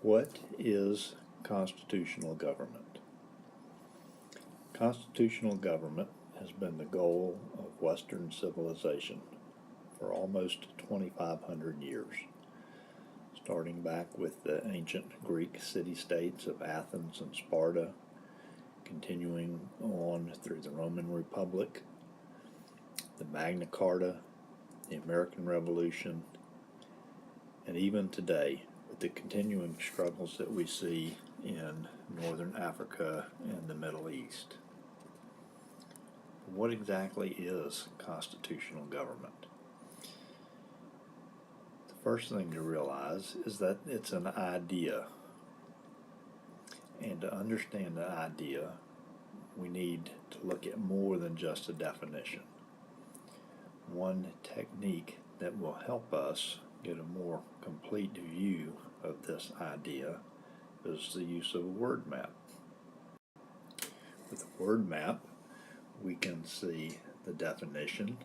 What is constitutional government? Constitutional government has been the goal of Western civilization for almost 2,500 years, starting back with the ancient Greek city-states of Athens and Sparta, continuing on through the Roman Republic, the Magna Carta, the American Revolution, and even today, with the continuing struggles that we see in Northern Africa and the Middle East. What exactly is constitutional government? The first thing to realize is that it's an idea. And to understand the idea, we need to look at more than just a definition. One technique that will help us get a more complete view of this idea is the use of a word map. With a word map, we can see the definition,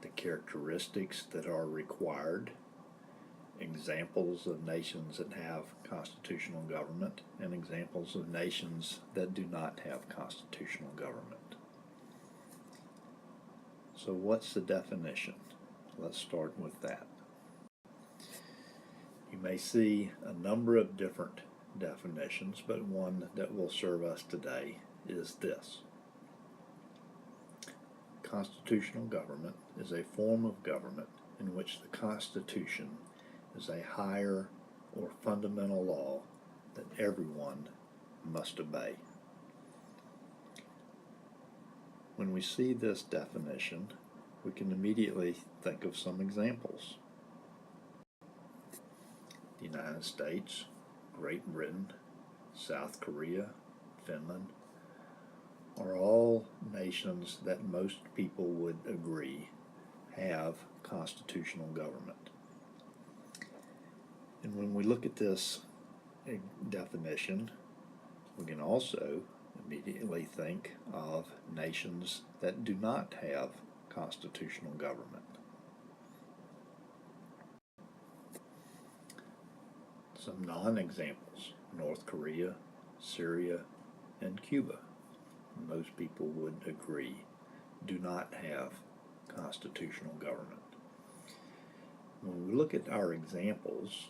the characteristics that are required, examples of nations that have constitutional government, and examples of nations that do not have constitutional government. So what's the definition? Let's start with that. You may see a number of different definitions, but one that will serve us today is this. Constitutional government is a form of government in which the Constitution is a higher or fundamental law that everyone must obey. When we see this definition, we can immediately think of some examples. The United States, Great Britain, South Korea, Finland are all nations that most people would agree have constitutional government. And when we look at this definition, we can also immediately think of nations that do not have constitutional government. Some non-examples: North Korea, Syria, and Cuba. Most people would agree do not have constitutional government. When we look at our examples,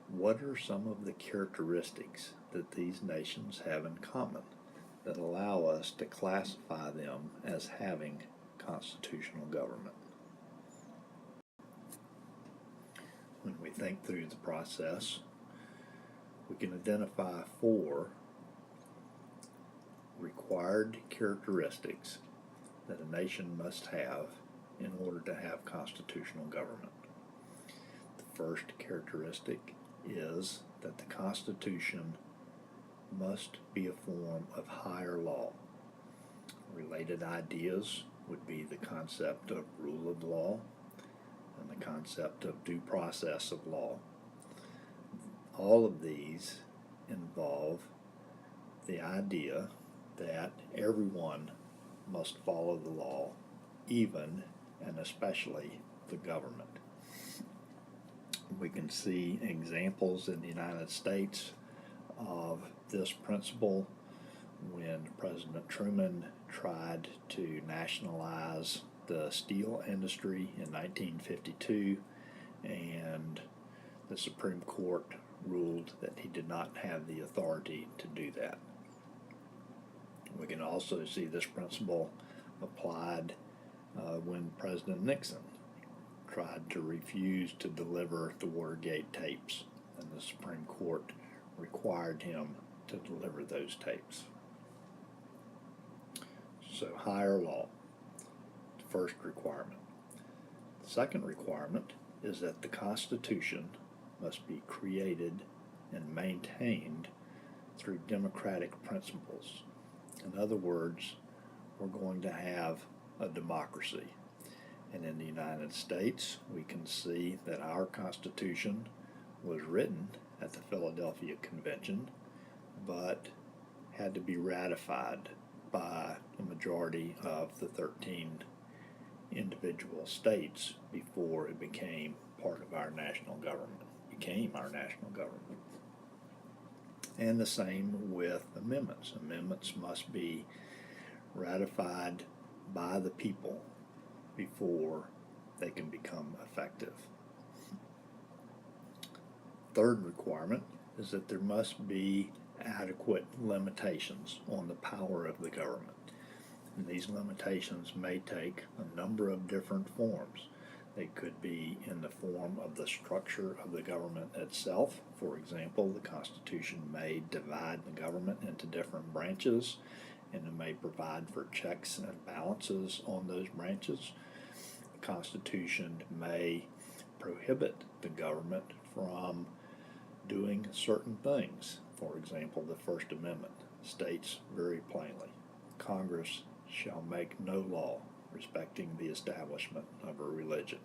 what are some of the characteristics that these nations have in common that allow us to classify them as having constitutional government? When we think through the process, we can identify 4 required characteristics that a nation must have in order to have constitutional government. The first characteristic is that the Constitution must be a form of higher law. Related ideas would be the concept of rule of law and the concept of due process of law. All of these involve the idea that everyone must follow the law, even and especially the government. We can see examples in the United States of this principle when President Truman tried to nationalize the steel industry in 1952, and the Supreme Court ruled that he did not have the authority to do that. We can also see this principle applied when President Nixon tried to refuse to deliver the Watergate tapes, and the Supreme Court required him to deliver those tapes. So higher law, the first requirement. The second requirement is that the Constitution must be created and maintained through democratic principles. In other words, we're going to have a democracy. And in the United States, we can see that our Constitution was written at the Philadelphia Convention, but had to be ratified by the majority of the 13 individual states before it became part of our national government. became our national government. And the same with amendments. Amendments must be ratified by the people before they can become effective. Third requirement is that there must be adequate limitations on the power of the government. And these limitations may take a number of different forms. They could be in the form of the structure of the government itself. For example, the Constitution may divide the government into different branches, and it may provide for checks and balances on those branches. The Constitution may prohibit the government from doing certain things. For example, the First Amendment states very plainly, Congress shall make no law respecting the establishment of a religion.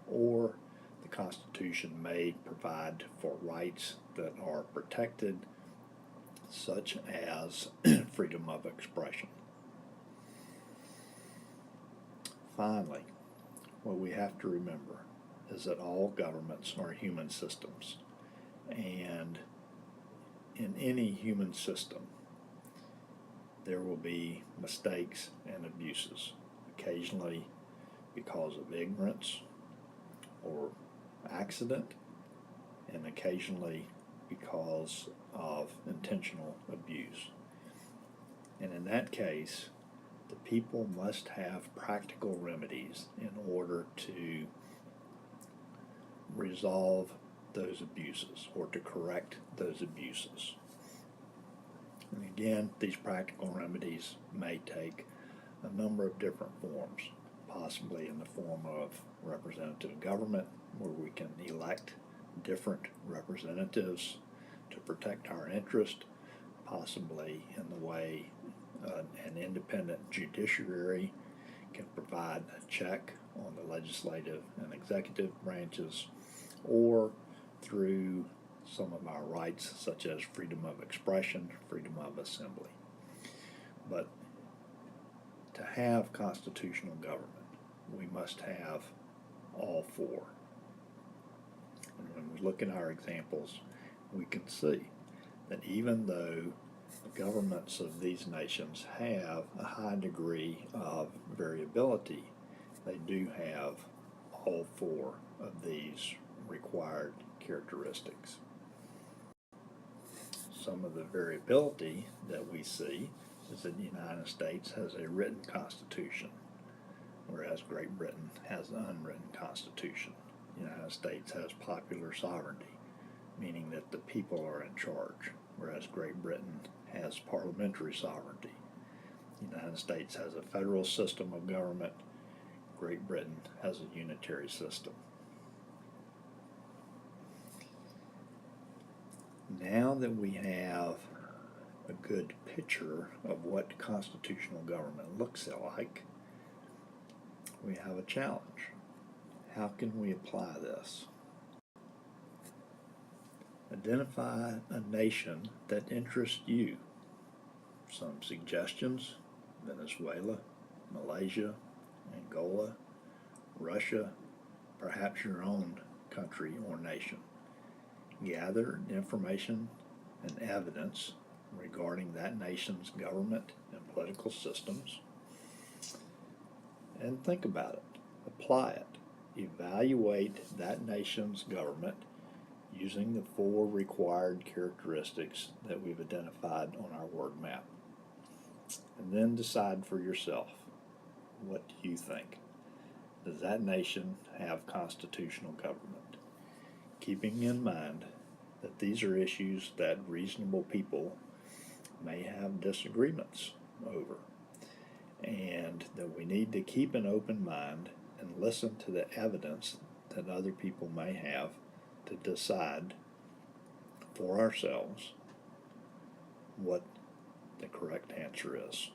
Or the Constitution may provide for rights that are protected, such as freedom of expression. Finally, what we have to remember is that all governments are human systems, and in any human system there will be mistakes and abuses, occasionally because of ignorance or accident, and occasionally because of intentional abuse. And in that case, the people must have practical remedies in order to resolve those abuses or to correct those abuses. And again, these practical remedies may take a number of different forms, possibly in the form of representative government, where we can elect different representatives to protect our interest, possibly in the way an independent judiciary can provide a check on the legislative and executive branches, or through some of our rights such as freedom of expression, freedom of assembly. But to have constitutional government, we must have all four. And when we look at our examples, we can see that even though the governments of these nations have a high degree of variability, they do have all four of these required characteristics. Some of the variability that we see is that the United States has a written constitution, whereas Great Britain has an unwritten constitution. The United States has popular sovereignty, meaning that the people are in charge, whereas Great Britain has parliamentary sovereignty. The United States has a federal system of government. Great Britain has a unitary system. Now that we have a good picture of what constitutional government looks like, we have a challenge. How can we apply this? Identify a nation that interests you. Some suggestions: Venezuela, Malaysia, Angola, Russia, perhaps your own country or nation. Gather information and evidence regarding that nation's government and political systems, and think about it, apply it, evaluate that nation's government using the four required characteristics that we've identified on our word map, and then decide for yourself, what do you think? Does that nation have constitutional government? Keeping in mind that these are issues that reasonable people may have disagreements over, and that we need to keep an open mind and listen to the evidence that other people may have to decide for ourselves what the correct answer is.